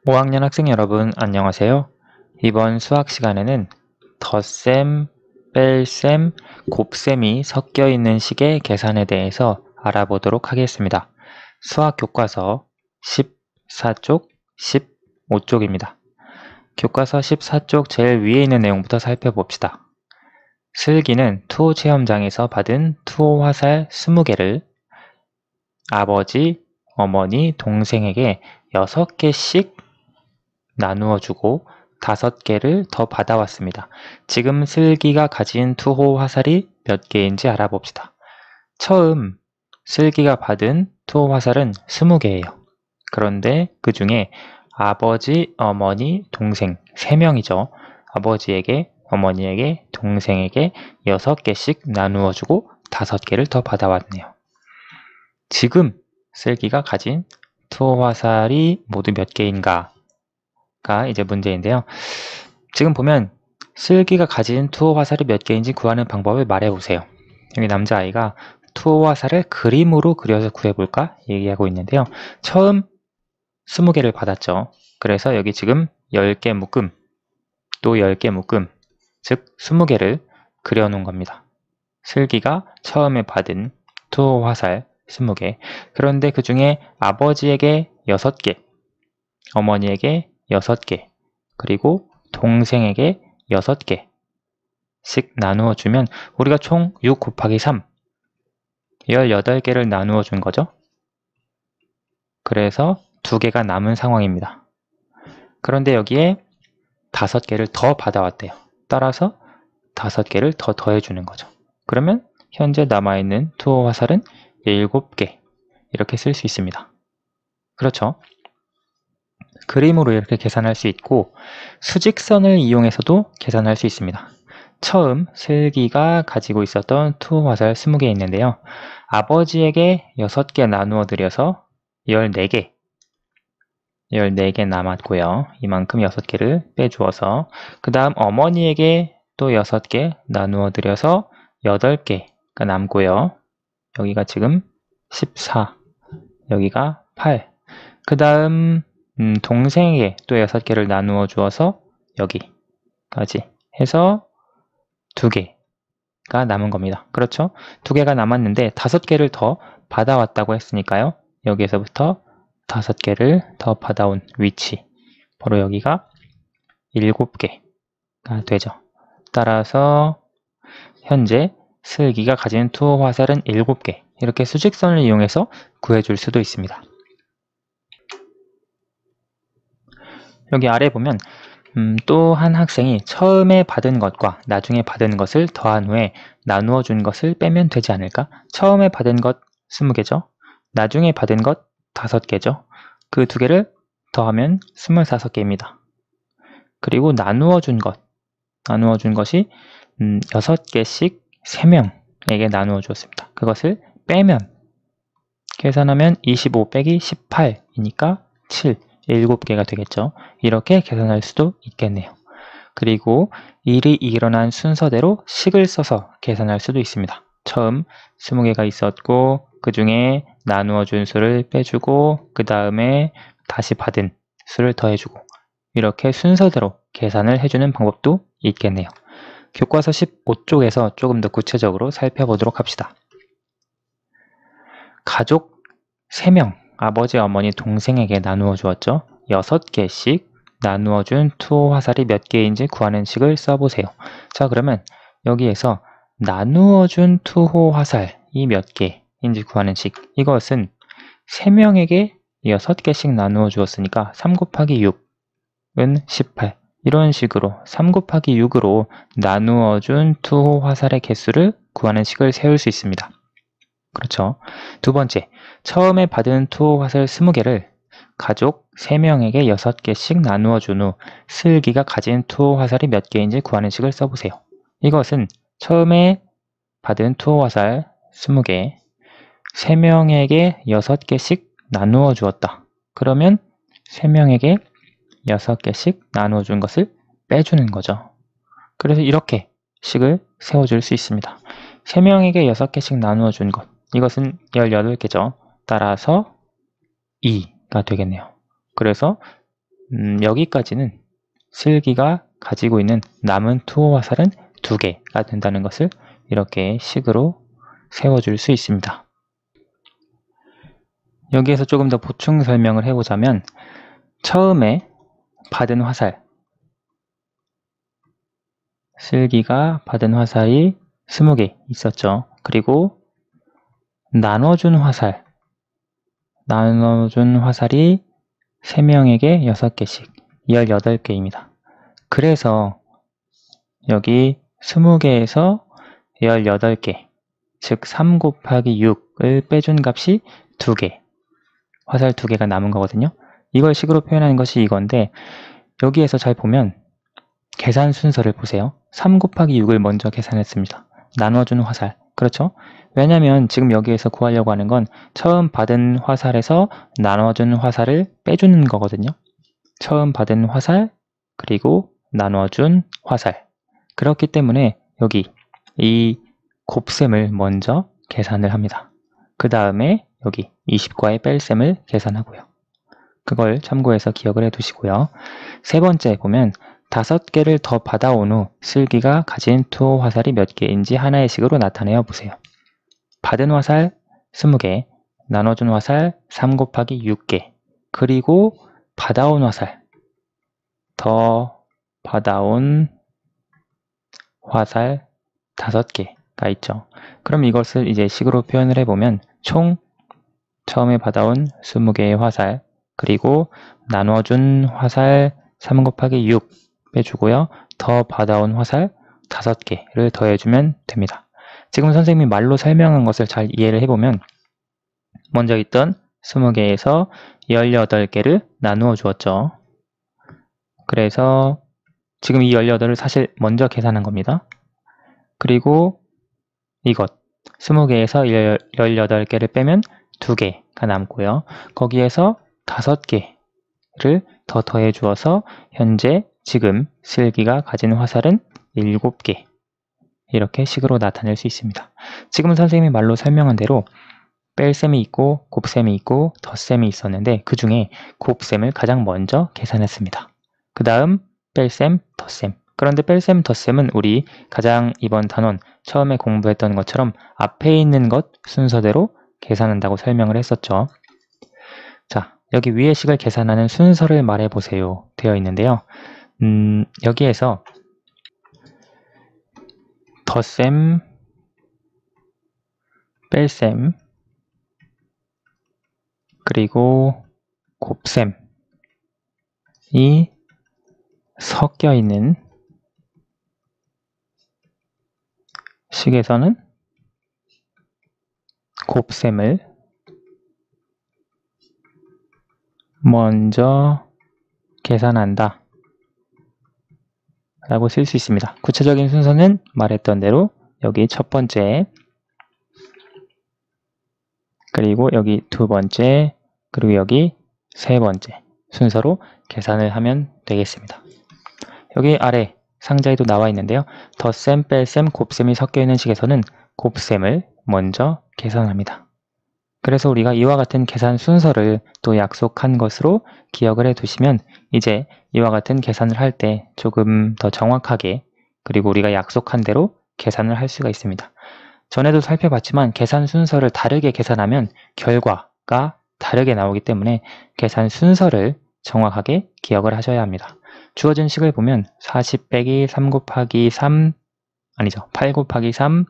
5학년 학생 여러분 안녕하세요. 이번 수학 시간에는 덧셈, 뺄셈, 곱셈이 섞여 있는 식의 계산에 대해서 알아보도록 하겠습니다. 수학 교과서 14쪽, 15쪽입니다. 교과서 14쪽 제일 위에 있는 내용부터 살펴봅시다. 슬기는 투호 체험장에서 받은 투호 화살 20개를 아버지, 어머니, 동생에게 6개씩 나누어 주고 5개를 더 받아왔습니다. 지금 슬기가 가진 투호 화살이 몇 개인지 알아봅시다. 처음 슬기가 받은 투호 화살은 20개예요. 그런데 그 중에 아버지, 어머니, 동생 3명이죠. 아버지에게, 어머니에게, 동생에게 6개씩 나누어 주고 5개를 더 받아왔네요. 지금 슬기가 가진 투호 화살이 모두 몇 개인가? 가 이제 문제인데요. 지금 보면 슬기가 가진 투호 화살이 몇 개인지 구하는 방법을 말해보세요. 여기 남자아이가 투호 화살을 그림으로 그려서 구해볼까? 얘기하고 있는데요. 처음 20개를 받았죠. 그래서 여기 지금 10개 묶음, 또 10개 묶음, 즉 20개를 그려놓은 겁니다. 슬기가 처음에 받은 투호 화살 20개. 그런데 그 중에 아버지에게 6개, 어머니에게 6개, 그리고 동생에게 6개씩 나누어 주면 우리가 총 6 곱하기 3, 18개를 나누어 준 거죠. 그래서 2개가 남은 상황입니다. 그런데 여기에 5개를 더 받아왔대요. 따라서 5개를 더 더해주는 거죠. 그러면 현재 남아있는 투호 화살은 7개 이렇게 쓸 수 있습니다. 그렇죠? 그림으로 이렇게 계산할 수 있고 수직선을 이용해서도 계산할 수 있습니다. 처음 슬기가 가지고 있었던 투호 화살 20개 있는데요. 아버지에게 6개 나누어 드려서 14개 남았고요. 이만큼 6개를 빼주어서 그 다음 어머니에게 또 6개 나누어 드려서 8개가 남고요. 여기가 지금 14, 여기가 8. 그 다음 동생에게 또 6개를 나누어 주어서 여기까지 해서 2개가 남은 겁니다. 그렇죠? 2개가 남았는데 5개를 더 받아왔다고 했으니까요. 여기에서부터 5개를 더 받아온 위치, 바로 여기가 7개가 되죠. 따라서 현재 슬기가 가진 투호 화살은 7개. 이렇게 수직선을 이용해서 구해줄 수도 있습니다. 여기 아래 보면 또 한 학생이 처음에 받은 것과 나중에 받은 것을 더한 후에 나누어 준 것을 빼면 되지 않을까? 처음에 받은 것 20개죠. 나중에 받은 것 5개죠. 그 2개를 더하면 25개입니다. 그리고 나누어 준 것이 6개씩 3명에게 나누어 주었습니다. 그것을 빼면 계산하면 25 빼기 18이니까 7, 7개가 되겠죠. 이렇게 계산할 수도 있겠네요. 그리고 일이 일어난 순서대로 식을 써서 계산할 수도 있습니다. 처음 20개가 있었고 그 중에 나누어 준 수를 빼주고 그 다음에 다시 받은 수를 더해주고 이렇게 순서대로 계산을 해주는 방법도 있겠네요. 교과서 15쪽에서 조금 더 구체적으로 살펴보도록 합시다. 가족 3명, 아버지, 어머니, 동생에게 나누어 주었죠. 6개씩 나누어 준 투호 화살이 몇 개인지 구하는 식을 써보세요. 자, 그러면 여기에서 나누어 준 투호 화살이 몇 개인지 구하는 식, 이것은 3명에게 6개씩 나누어 주었으니까 3 곱하기 6은 18. 이런 식으로 3 곱하기 6으로 나누어 준 투호 화살의 개수를 구하는 식을 세울 수 있습니다. 그렇죠. 두 번째, 처음에 받은 투호 화살 20개를 가족 3명에게 6개씩 나누어 준 후 슬기가 가진 투호 화살이 몇 개인지 구하는 식을 써보세요. 이것은 처음에 받은 투호 화살 20개, 3명에게 6개씩 나누어 주었다. 그러면 3명에게 6개씩 나누어 준 것을 빼주는 거죠. 그래서 이렇게 식을 세워줄 수 있습니다. 3명에게 6개씩 나누어 준 것, 이것은 18개죠. 따라서 2가 되겠네요. 그래서 여기까지는 슬기가 가지고 있는 남은 투호 화살은 2개가 된다는 것을 이렇게 식으로 세워줄 수 있습니다. 여기에서 조금 더 보충 설명을 해보자면 처음에 받은 화살, 슬기가 받은 화살이 20개 있었죠. 그리고 나눠준 화살이 3명에게 6개씩 18개입니다. 그래서 여기 20개에서 18개, 즉 3 곱하기 6을 빼준 값이 2개, 화살 2개가 남은 거거든요. 이걸 식으로 표현하는 것이 이건데 여기에서 잘 보면 계산 순서를 보세요. 3 곱하기 6을 먼저 계산했습니다. 나눠준 화살. 그렇죠? 왜냐면 지금 여기에서 구하려고 하는 건 처음 받은 화살에서 나눠준 화살을 빼주는 거거든요. 처음 받은 화살, 그리고 나눠준 화살. 그렇기 때문에 여기 이 곱셈을 먼저 계산을 합니다. 그 다음에 여기 20과의 뺄셈을 계산하고요. 그걸 참고해서 기억을 해두시고요. 세 번째 보면 5개를 더 받아온 후 슬기가 가진 투호 화살이 몇 개인지 하나의 식으로 나타내어 보세요. 받은 화살 20개, 나눠준 화살 3 곱하기 6개, 그리고 받아온 화살, 더 받아온 화살 5개가 있죠. 그럼 이것을 이제 식으로 표현을 해보면 총 처음에 받아온 20개의 화살, 그리고 나눠준 화살 3 곱하기 6 빼주고요. 더 받아온 화살 5개를 더해주면 됩니다. 지금 선생님이 말로 설명한 것을 잘 이해를 해보면 먼저 있던 20개에서 18개를 나누어 주었죠. 그래서 지금 이 18을 사실 먼저 계산한 겁니다. 그리고 이것 20개에서 18개를 빼면 2개가 남고요. 거기에서 5개를 더 더해 주어서 현재 지금 슬기가 가진 화살은 7개, 이렇게 식으로 나타낼 수 있습니다. 지금 선생님이 말로 설명한 대로 뺄셈이 있고 곱셈이 있고 덧셈이 있었는데 그 중에 곱셈을 가장 먼저 계산했습니다. 그 다음 뺄셈, 덧셈. 그런데 뺄셈, 덧셈은 우리 가장 이번 단원 처음에 공부했던 것처럼 앞에 있는 것 순서대로 계산한다고 설명을 했었죠. 자, 여기 위의 식을 계산하는 순서를 말해보세요 되어 있는데요. 여기에서 덧셈, 뺄셈, 그리고 곱셈이 섞여 있는 식에서는 곱셈을 먼저 계산한다 라고 쓸 수 있습니다. 구체적인 순서는 말했던 대로 여기 첫 번째, 그리고 여기 두 번째, 그리고 여기 세 번째 순서로 계산을 하면 되겠습니다. 여기 아래 상자에도 나와 있는데요. 덧셈, 뺄셈, 곱셈이 섞여 있는 식에서는 곱셈을 먼저 계산합니다. 그래서 우리가 이와 같은 계산 순서를 또 약속한 것으로 기억을 해두시면 이제 이와 같은 계산을 할 때 조금 더 정확하게, 그리고 우리가 약속한 대로 계산을 할 수가 있습니다. 전에도 살펴봤지만 계산 순서를 다르게 계산하면 결과가 다르게 나오기 때문에 계산 순서를 정확하게 기억을 하셔야 합니다. 주어진 식을 보면 40 빼기 3 곱하기 3, 아니죠, 8 곱하기 3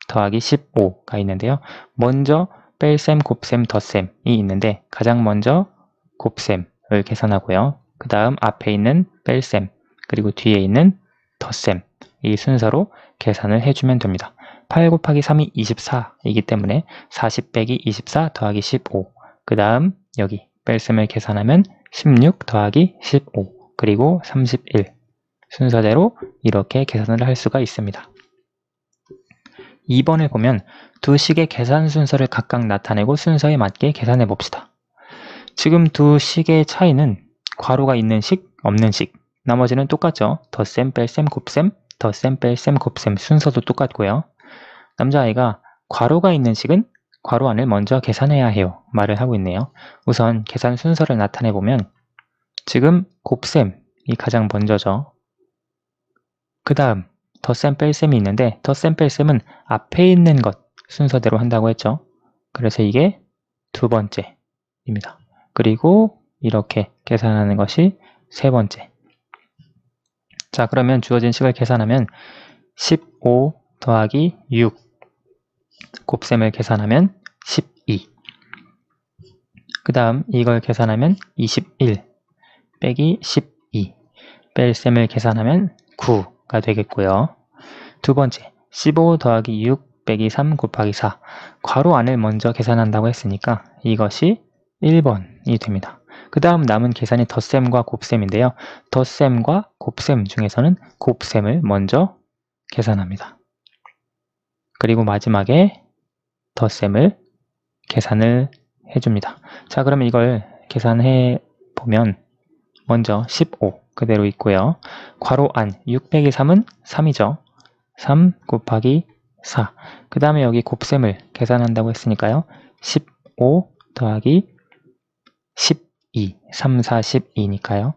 더하기 15가 있는데요. 먼저 뺄셈, 곱셈, 덧셈이 있는데 가장 먼저 곱셈을 계산하고요. 그 다음 앞에 있는 뺄셈, 그리고 뒤에 있는 덧셈, 이 순서로 계산을 해주면 됩니다. 8 곱하기 3이 24이기 때문에 40 빼기 24 더하기 15, 그 다음 여기 뺄셈을 계산하면 16 더하기 15, 그리고 31 순서대로 이렇게 계산을 할 수가 있습니다. 2번을 보면 두 식의 계산 순서를 각각 나타내고 순서에 맞게 계산해 봅시다. 지금 두 식의 차이는 괄호가 있는 식, 없는 식, 나머지는 똑같죠. 덧셈, 뺄셈, 곱셈, 덧셈, 뺄셈, 곱셈 순서도 똑같고요. 남자아이가 괄호가 있는 식은 괄호 안을 먼저 계산해야 해요 말을 하고 있네요. 우선 계산 순서를 나타내 보면 지금 곱셈이 가장 먼저죠. 그 다음 덧셈 뺄셈이 있는데 덧셈 뺄셈은 앞에 있는 것 순서대로 한다고 했죠. 그래서 이게 두 번째입니다. 그리고 이렇게 계산하는 것이 세 번째. 자, 그러면 주어진 식을 계산하면 15 더하기 6 곱셈을 계산하면 12. 그 다음 이걸 계산하면 21 빼기 12 뺄셈을 계산하면 9가 되겠고요. 두 번째 15 더하기 6 빼기 3 곱하기 4 괄호 안을 먼저 계산한다고 했으니까 이것이 1번이 됩니다. 그 다음 남은 계산이 덧셈과 곱셈인데요. 덧셈과 곱셈 중에서는 곱셈을 먼저 계산합니다. 그리고 마지막에 덧셈을 계산을 해줍니다. 자, 그러면 이걸 계산해 보면 먼저 15 그대로 있고요. 괄호 안 6 빼기 3은 3이죠. 3 곱하기 4. 그 다음에 여기 곱셈을 계산한다고 했으니까요. 15 더하기 12. 3, 4, 12니까요.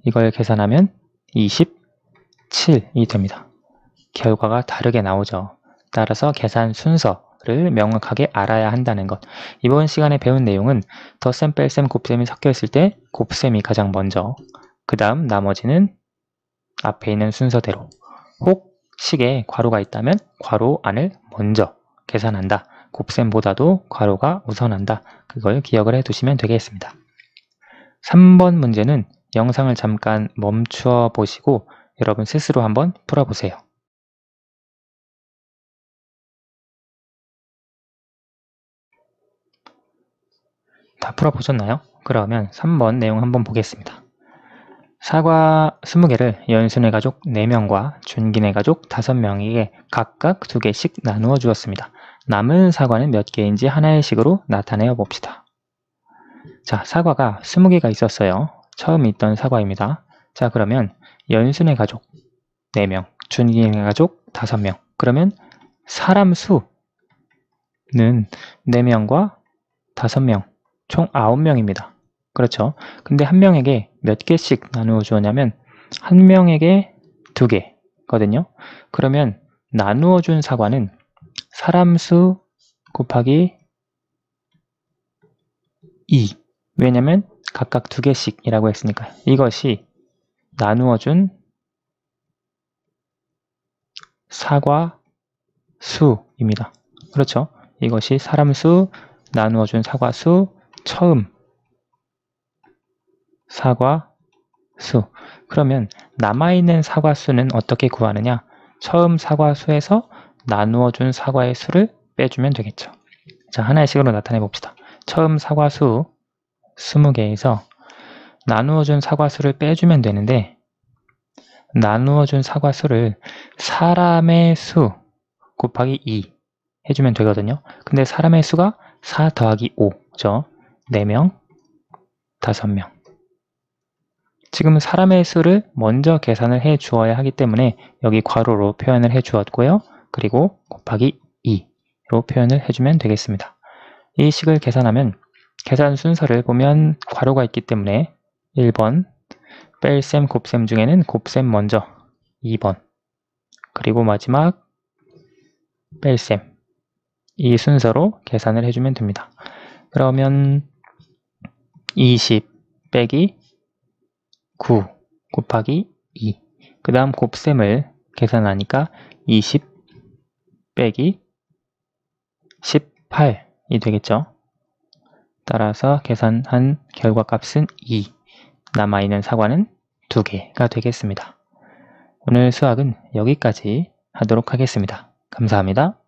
이걸 계산하면 27이 됩니다. 결과가 다르게 나오죠. 따라서 계산 순서를 명확하게 알아야 한다는 것. 이번 시간에 배운 내용은 덧셈, 뺄셈, 곱셈이 섞여 있을 때 곱셈이 가장 먼저, 그 다음 나머지는 앞에 있는 순서대로, 혹 식에 괄호가 있다면 괄호 안을 먼저 계산한다. 곱셈보다도 괄호가 우선한다. 그걸 기억을 해두시면 되겠습니다. 3번 문제는 영상을 잠깐 멈추어 보시고 여러분 스스로 한번 풀어보세요. 다 풀어보셨나요? 그러면 3번 내용 한번 보겠습니다. 사과 20개를 연순의 가족 4명과 준기네 가족 5명에게 각각 2개씩 나누어 주었습니다. 남은 사과는 몇 개인지 하나의 식으로 나타내어 봅시다. 자, 사과가 20개가 있었어요. 처음 있던 사과입니다. 자, 그러면 연순의 가족 4명, 준기네 가족 5명. 그러면 사람 수는 4명과 5명, 총 9명입니다. 그렇죠. 근데 한 명에게 몇 개씩 나누어 주었냐면 한 명에게 2개거든요. 그러면 나누어 준 사과는 사람 수 곱하기 2. 왜냐면 각각 2개씩이라고 했으니까 이것이 나누어 준 사과 수입니다. 그렇죠. 이것이 사람 수 나누어 준 사과 수 처음 사과 수. 그러면 남아있는 사과 수는 어떻게 구하느냐? 처음 사과 수에서 나누어 준 사과의 수를 빼주면 되겠죠. 자, 하나의 식으로 나타내 봅시다. 처음 사과 수 20개에서 나누어 준 사과 수를 빼주면 되는데 나누어 준 사과 수를 사람의 수 곱하기 2 해주면 되거든요. 근데 사람의 수가 4 더하기 5죠. 4명, 5명. 지금 사람의 수를 먼저 계산을 해 주어야 하기 때문에 여기 괄호로 표현을 해 주었고요. 그리고 곱하기 2로 표현을 해주면 되겠습니다. 이 식을 계산하면 계산 순서를 보면 괄호가 있기 때문에 1번, 뺄셈, 곱셈 중에는 곱셈 먼저 2번, 그리고 마지막 뺄셈. 이 순서로 계산을 해주면 됩니다. 그러면 20 빼기 9 곱하기 2. 그 다음 곱셈을 계산하니까 20 빼기 18이 되겠죠. 따라서 계산한 결과값은 2. 남아있는 사과는 2개가 되겠습니다. 오늘 수학은 여기까지 하도록 하겠습니다. 감사합니다.